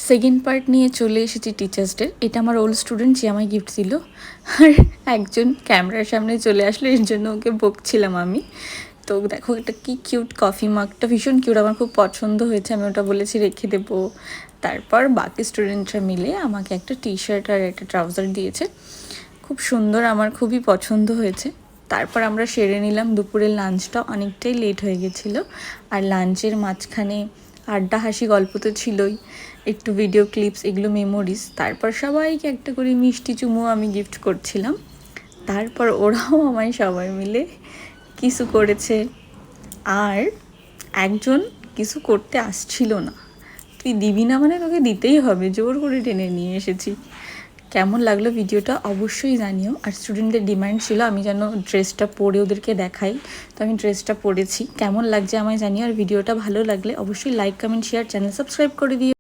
Second part নিয়ে চলে এসেছি টিচার্স ডে। এটা আমার ওল্ড স্টুডেন্ট যে আমায় গিফট দিল, আর একজন ক্যামেরার সামনে চলে আসলো, এর জন্য ওকে বকছিলাম আমি। তো দেখো এটা কি কিউট কফি মাগটা, ভীষণ কিউট, আমার খুব পছন্দ হয়েছে। আমি ওটা বলেছি রেখে দেবো। তারপর বাকি স্টুডেন্টরা মিলে আমাকে একটা টি শার্ট আর একটা ট্রাউজার দিয়েছে, খুব সুন্দর, আমার খুবই পছন্দ হয়েছে। তারপর আমরা সেরে নিলাম দুপুরের লাঞ্চটা, অনেকটাই লেট হয়ে গেছিলো। আর লাঞ্চের মাঝখানে আড্ডা হাসি গল্প তো ছিলই, একটু ভিডিও ক্লিপস, এগুলো মেমোরিজ। তারপর সবাইকে একটা করে মিষ্টি চুমু আমি গিফট করছিলাম। তারপর ওরাও আমায় সবাই মিলে কিছু করেছে। আর একজন কিছু করতে আসছিল না, তুই দিবি না মানে তোকে দিতেই হবে, জোর করে টেনে নিয়ে এসেছি। কেমন লাগলো ভিডিওটা অবশ্যই জানিও। আর স্টুডেন্টদের ডিমান্ড ছিল আমি যেন ড্রেসটা পরে ওদেরকে দেখাই, তো আমি ড্রেসটা পরেছি। কেমন লাগছে আমায় জানিও। আর ভিডিওটা ভালো লাগলে অবশ্যই like, comment, share, channel subscribe করে দিও।